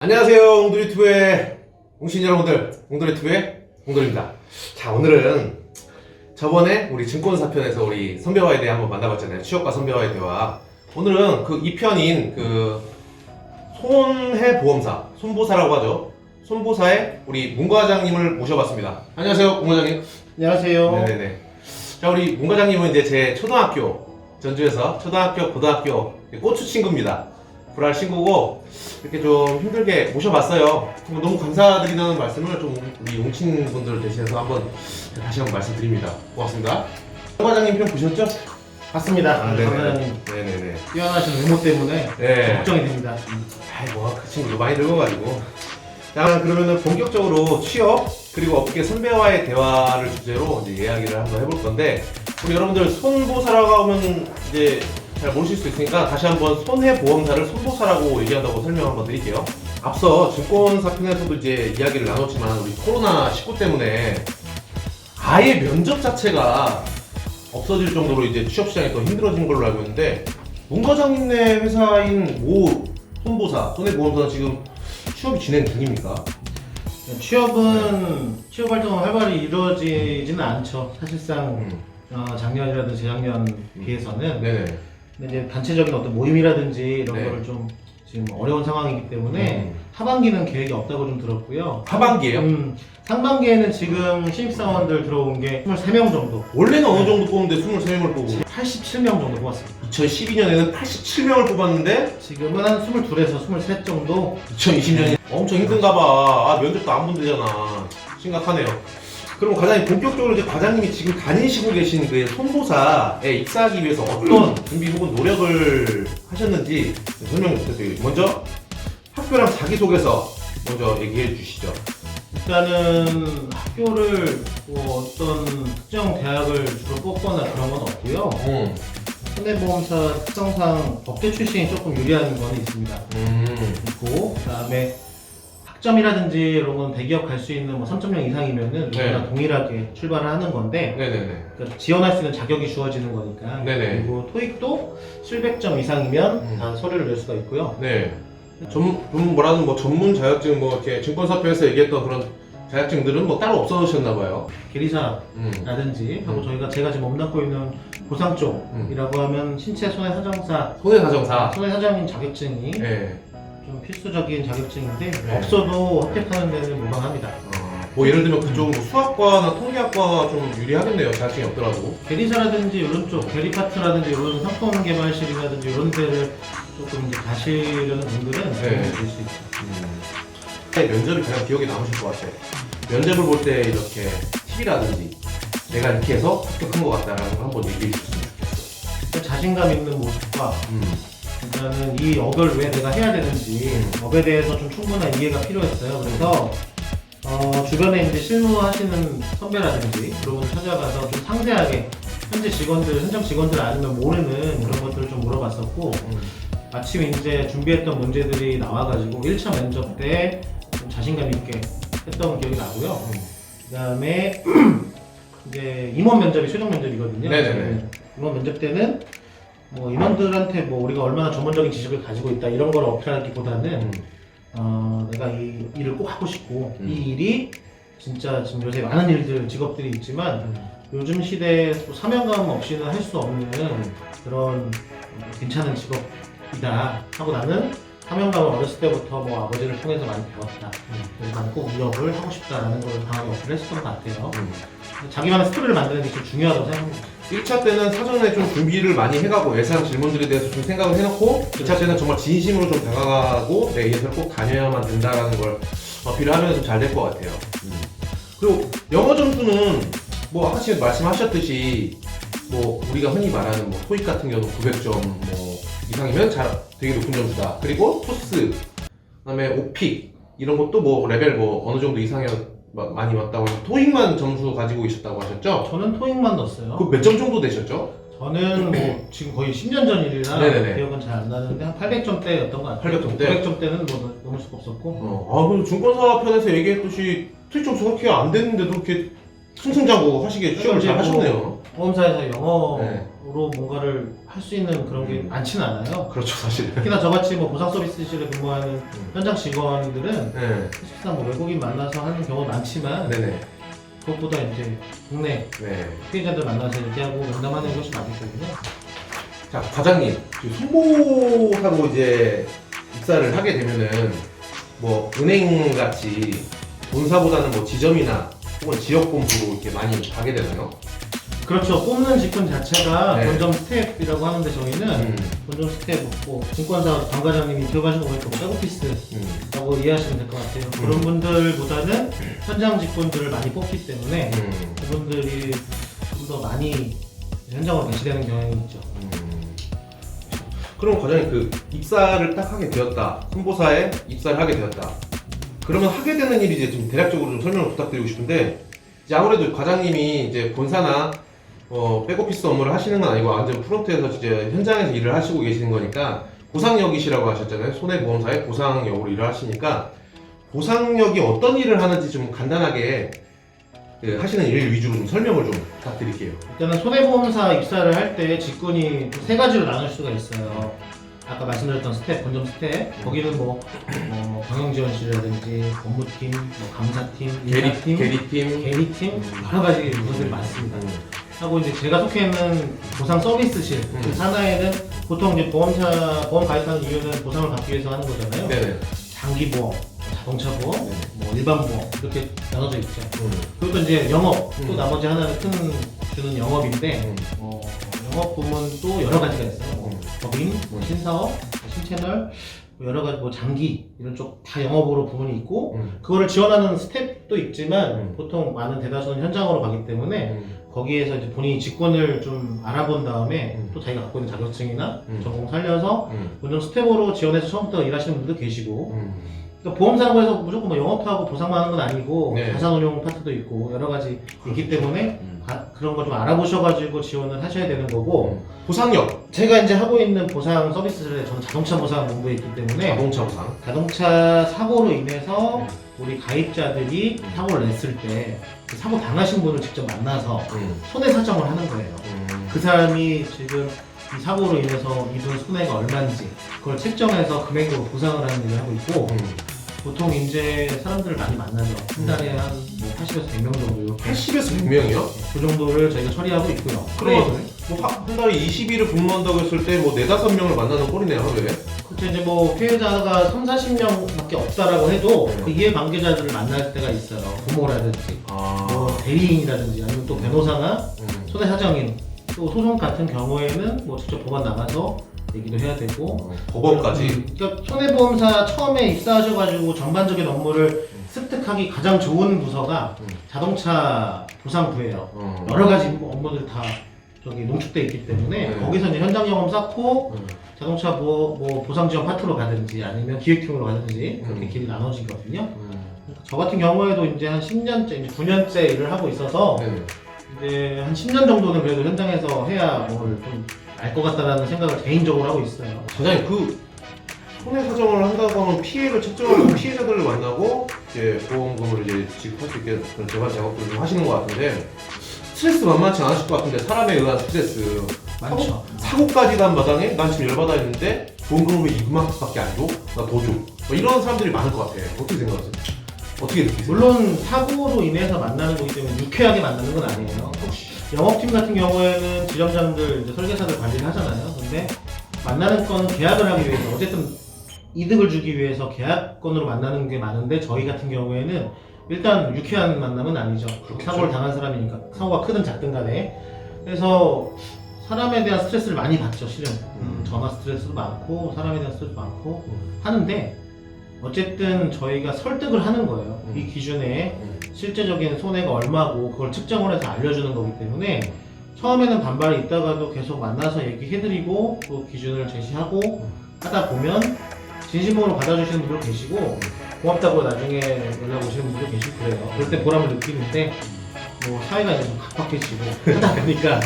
안녕하세요. 옹돌이튜브의 옹신 여러분들, 옹돌이튜브의 옹돌입니다. 자, 오늘은 저번에 우리 증권사편에서 우리 선배와에 대해 한번 만나봤잖아요. 취업과 선배와의 대화. 오늘은 그 2편인 그 손해보험사, 손보사라고 하죠. 손보사의 우리 문 과장님을 모셔봤습니다. 안녕하세요, 문 과장님. 안녕하세요. 네네네. 자, 우리 문 과장님은 이제 제 초등학교, 전주에서 초등학교, 고등학교 고추 친구입니다. 불알 친구고 이렇게 좀 힘들게 모셔봤어요. 너무 감사드리다는 말씀을 좀 우리 용친 분들 대신해서 다시 한번 말씀드립니다. 고맙습니다. 문 과장님 편 보셨죠? 봤습니다. 아, 네네. 강사님 네네네. 뛰어나신 외모 때문에 네. 걱정이 됩니다. 아이고, 그 친구도 많이 늙어가지고. 자, 그러면은 본격적으로 취업 그리고 업계 선배와의 대화를 주제로 이제 이야기를 한번 해볼 건데, 우리 여러분들 손보사라고 하면 이제 잘 모르실 수 있으니까 다시 한번 손해보험사를 손보사라고 얘기한다고 설명 한번 드릴게요. 앞서 증권사 편에서도 이제 이야기를 나눴지만 우리 코로나19 때문에 아예 면접 자체가 없어질 정도로 이제 취업시장이 더 힘들어진 걸로 알고 있는데, 문 과장님네 회사인 모 손보사, 손해보험사는 지금 취업이 진행 중입니까? 취업 활동은 활발히 이루어지지는 않죠. 사실상 작년이라든지 재작년 비해서는. 네네. 근데 이제 단체적인 어떤 모임이라든지 이런 네. 거를 좀 지금 어려운 상황이기 때문에 하반기는 계획이 없다고 좀 들었고요. 하반기에요? 상반기에는 지금 신입사원들 들어온 게 23명 정도. 원래는 어느 정도 뽑는데 23명을 뽑고 87명 정도 뽑았습니다. 2012년에는 87명을 뽑았는데 지금은 한 22에서 23 정도. 2020년이 엄청 힘든가 봐. 아, 면접도 안 본대잖아. 심각하네요. 그럼 과장님, 본격적으로 이제 과장님이 지금 다니시고 계신 그 손보사에 입사하기 위해서 어떤 준비 혹은 노력을 하셨는지 설명 부탁드려요. 먼저 학교랑 자기소개서 먼저 얘기해 주시죠. 일단은 학교를 뭐 어떤 특정 대학을 주로 뽑거나 그런 건 없고요. 손해보험사 특성상 법대 출신이 조금 유리한 건 있습니다. 있고, 그다음에 학점이라든지 이런 건 대기업 갈 수 있는 뭐 3.0 이상이면은 네. 누구나 동일하게 출발을 하는 건데, 네네네. 그러니까 지원할 수 있는 자격이 주어지는 거니까. 네네. 그리고 토익도 700점 이상이면 다 서류를 낼 수가 있고요. 네. 뭐라는 뭐 전문 자격증 뭐 이렇게 증권사표에서 얘기했던 그런 자격증들은 뭐 따로 없어졌나봐요. 계리사라든지 하고 제가 지금 몸담고 있는 보상 쪽이라고 하면 신체 손해사정사, 손해사정사. 손해사정인 자격증이 네. 좀 필수적인 자격증인데 네. 없어도 획득하는 데는 무방합니다. 뭐 예를 들면 그쪽 뭐 수학과나 통계학과가 좀 유리하겠네요. 자격증이 없더라도. 계리사라든지 이런 쪽, 계리파트라든지 이런 상품 개발실이라든지 이런 데를 조금 이제 가시려는 분들은 네. 도움이 될 수 있어요. 면접이 가장 기억에 남으실 것 같아요. 면접을 볼 때 이렇게 팁이라든지 내가 이렇게 해서 합격한 것 같다라는 걸 한번 얘기해 주셨으면 좋겠어요. 자신감 있는 모습과 일단은 이 업을 왜 내가 해야 되는지 업에 대해서 좀 충분한 이해가 필요했어요. 그래서 주변에 이제 실무하시는 선배라든지 그런 분 찾아가서 좀 상세하게 현장 직원들 아니면 모르는 그런 것들을 좀 물어봤었고, 마침 이제 준비했던 문제들이 나와가지고 1차 면접 때 좀 자신감 있게 했던 기억이 나고요. 그 다음에 이제 임원 면접이 최종 면접이거든요. 네네네. 임원 면접 때는 뭐 임원들한테 뭐 우리가 얼마나 전문적인 지식을 가지고 있다 이런 걸 어필하기보다는 내가 이 일을 꼭 하고 싶고 이 일이 진짜 지금 요새 많은 직업들이 있지만 요즘 시대에 또 사명감 없이는 할 수 없는 그런 괜찮은 직업이다 하고, 나는 사명감을 어렸을 때부터 뭐 아버지를 통해서 많이 배웠다. 그래서 나는 꼭 이 업을 하고 싶다라는 걸 강하게 어필을 했었던 것 같아요. 자기만의 스토리를 만드는 게 좀 중요하다고 생각합니다. 1차 때는 사전에 좀 준비를 많이 해가고 예상 질문들에 대해서 좀 생각을 해놓고 2차 때는 정말 진심으로 좀 다가가고 내 예술을 꼭 다녀야만 된다라는 걸 어필을 하면 좀 잘 될 것 같아요. 그리고 영어 점수는 뭐 아까 지금 말씀하셨듯이 뭐 우리가 흔히 말하는 뭐 토익 같은 경우 900점 뭐 이상이면 되게 높은 점수다. 그리고 토스, 그다음에 오픽 이런 것도 뭐 레벨 뭐 어느 정도 이상이 많이 왔다고 해서 토익만 점수 가지고 계셨다고 하셨죠? 저는 토익만 넣었어요. 그 몇 점 정도 되셨죠? 저는 뭐 지금 거의 10년 전 일이라 네네네. 기억은 잘 안 나는데 한 800점대였던 것 같아요. 800점 대? 900점대는 뭐 넘을 수가 없었고. 그리고 증권사 편에서 얘기했듯이 토익 점수 그렇게 안 됐는데도 이렇게 승승장구 하시게 취업을 잘 하셨네요. 보험사에서 영어로 네. 뭔가를 할 수 있는 그런 게 많지는 않아요. 그렇죠, 사실. 특히나 저같이 뭐 보상 서비스실에 근무하는 현장 직원들은 네. 실상 뭐 외국인 만나서 하는 경우가 많지만 네네. 그것보다 이제 국내 네. 피해자들 만나서 얘기하고 면담하는 것이 많기 때문에 자, 과장님, 송보사로 이제 입사를 하게 되면은 뭐 은행 같이 본사보다는 뭐 지점이나 혹은 지역 본부로 이렇게 많이 가게 되나요? 그렇죠. 뽑는 직군 자체가 네. 본점 스텝이라고 하는데 저희는 본점 스텝 없고 증권사 관과장님이 들어가신 거 보니까 백오피스라고 이해하시면 될 것 같아요. 그런 분들보다는 현장 직군들을 많이 뽑기 때문에 그분들이 좀 더 많이 현장으로 배치되는 경향이 있죠. 그럼 과장님 그 입사를 딱 하게 되었다. 송보사에 입사를 하게 되었다. 그러면 하게 되는 일이 이제 좀 대략적으로 좀 설명을 부탁드리고 싶은데 이제 아무래도 과장님이 이제 본사나 백오피스 업무를 하시는 건 아니고 완전 프론트에서 이제 현장에서 일을 하시고 계시는 거니까 보상역이시라고 하셨잖아요. 손해보험사의 보상역으로 일을 하시니까 보상역이 어떤 일을 하는지 좀 간단하게 그 하시는 일 위주로 좀 설명을 좀 부탁드릴게요. 일단은 손해보험사 입사를 할 때 직군이 세 가지로 나눌 수가 있어요. 아까 말씀드렸던 스텝, 본점 스텝, 거기는 뭐 경영지원실이라든지 업무팀, 뭐 감사팀, 인사팀, 계리팀 여러 가지 분들이 많습니다. 하고 이제 제가 속해 있는 보상 서비스실 그 산하에는 보통 이제 보험 가입하는 이유는 보상을 받기 위해서 하는 거잖아요. 네네. 장기보험, 자동차 보험, 네네. 뭐 일반 보험 이렇게 나눠져 있죠. 그리고 또 이제 영업, 또 나머지 하나는 큰 주는 영업인데 영업 부문도 여러 가지가 있어요. 뭐 법인, 뭐 신사업, 신채널, 뭐 여러 가지 뭐 장기 이런 쪽 다 영업으로 부문이 있고 그거를 지원하는 스텝도 있지만 보통 많은 대다수는 현장으로 가기 때문에 거기에서 이제 본인이 직군을 좀 알아본 다음에 또 자기가 갖고 있는 자격증이나 전공 살려서 본점 스텝으로 지원해서 처음부터 일하시는 분들도 계시고 그러니까 보험사고에서 무조건 뭐 영업도 하고 보상만 하는 건 아니고 네. 자산운용 파트도 있고 여러 가지 있기 때문에 그런 거 좀 알아보셔가지고 지원을 하셔야 되는 거고 보상역. 제가 이제 하고 있는 보상 서비스를 저는 자동차 보상 본부에 있기 때문에 자동차 보상. 자동차 사고로 인해서 우리 가입자들이 사고를 냈을 때그 사고 당하신 분을 직접 만나서 손해 사정을 하는 거예요. 그 사람이 지금 이 사고로 인해서 입은 손해가 얼마인지 그걸 책정해서 금액으로 보상을 하는 일을 하고 있고 보통 이제 사람들을 많이 만나죠. 한 달에 한 뭐 80에서 100명 정도 이렇게 80에서 100명이요? 그 정도를 저희가 처리하고 있고요. 그럼 뭐한 달에 20일을 근무한다고 했을 때 뭐 4, 5명을 만나는 꼴이네요, 하루에. 그렇죠. 이제 뭐 피해자가 3, 40명밖에 없다라고 해도 그 이해관계자들을 만날 때가 있어요. 부모라든지 뭐 대리인이라든지 아니면 또 변호사나 손해사정인 또 소송 같은 경우에는 뭐 직접 법원 나가서 얘기도 해야 되고 법원까지. 그러니까 손해보험사 처음에 입사하셔가지고 전반적인 업무를 습득하기 가장 좋은 부서가 자동차 보상부예요. 여러 가지 업무들 다 저기 농축돼 있기 때문에 거기서 이제 현장 경험 쌓고 자동차 뭐 보상 지원 파트로 가든지 아니면 기획팀으로 가든지 그렇게 길이 나눠지거든요. 저 같은 경우에도 이제 한 10년째, 이제 9년째 일을 하고 있어서 이제 한 10년 정도는 그래도 현장에서 해야 뭘 좀 알 것 같다라는 생각을 개인적으로 하고 있어요. 과장님 그 손해 사정을 한다고 하면 피해를 측정하고 피해자들을 만나고 이제 보험금을 이제 지급할 수 있게 그런 재반 작업들을 좀 하시는 것 같은데 스트레스 만만치 않으실 것 같은데 사람에 의한 스트레스 많죠. 사고까지 간 마당에 난 지금 열받아 있는데 보험금을 왜 이만큼밖에 안 줘? 나 더 줘. 뭐 이런 사람들이 많을 것 같아요. 어떻게 생각하세요? 어떻게 느끼세요? 물론 사고로 인해서 만나는 거기 때문에 유쾌하게 만나는 건 아니에요. 영업팀 같은 경우에는 지점장들, 이제 설계사들 관리를 하잖아요. 근데 만나는 건 계약을 하기 위해서 어쨌든 이득을 주기 위해서 계약건으로 만나는 게 많은데 저희 같은 경우에는 일단 유쾌한 만남은 아니죠. 그렇겠죠. 사고를 당한 사람이니까 사고가 크든 작든 간에 그래서 사람에 대한 스트레스를 많이 받죠. 실은 전화 스트레스도 많고 사람에 대한 스트레스도 많고 하는데 어쨌든 저희가 설득을 하는 거예요. 이 기준에 실제적인 손해가 얼마고 그걸 측정을 해서 알려주는 거기 때문에 처음에는 반발이 있다가도 계속 만나서 얘기해드리고 또 기준을 제시하고 하다 보면 진심으로 받아주시는 분도 계시고 고맙다고 나중에 연락 오시는 분도 계시고 그래요. 그럴 때 보람을 느끼는데 뭐 사회가 이제 좀 각박해지고 하다 보니까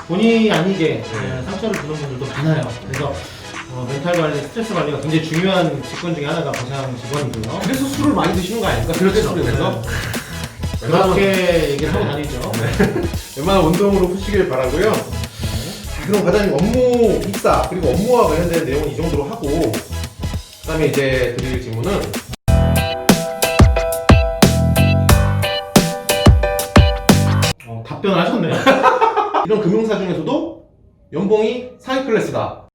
본의 아니게 상처를 주는 분들도 많아요. 그래서 멘탈 관리, 스트레스 관리가 굉장히 중요한 직권 중에 하나가 보상 직원이고요. 그래서 술을 많이 드시는 거 아닙니까? 그렇죠. 스트레스로 인해서? 그렇게 얘기를 하고 다니죠. 웬만한 운동으로 푸시길 바라고요. 자, 그럼 과장님 업무 입사 그리고 업무와 관련된 내용은 이 정도로 하고 그다음에 이제 드릴 질문은 답변을 하셨네요. 이런 금융사 중에서도 연봉이 상위 클래스다.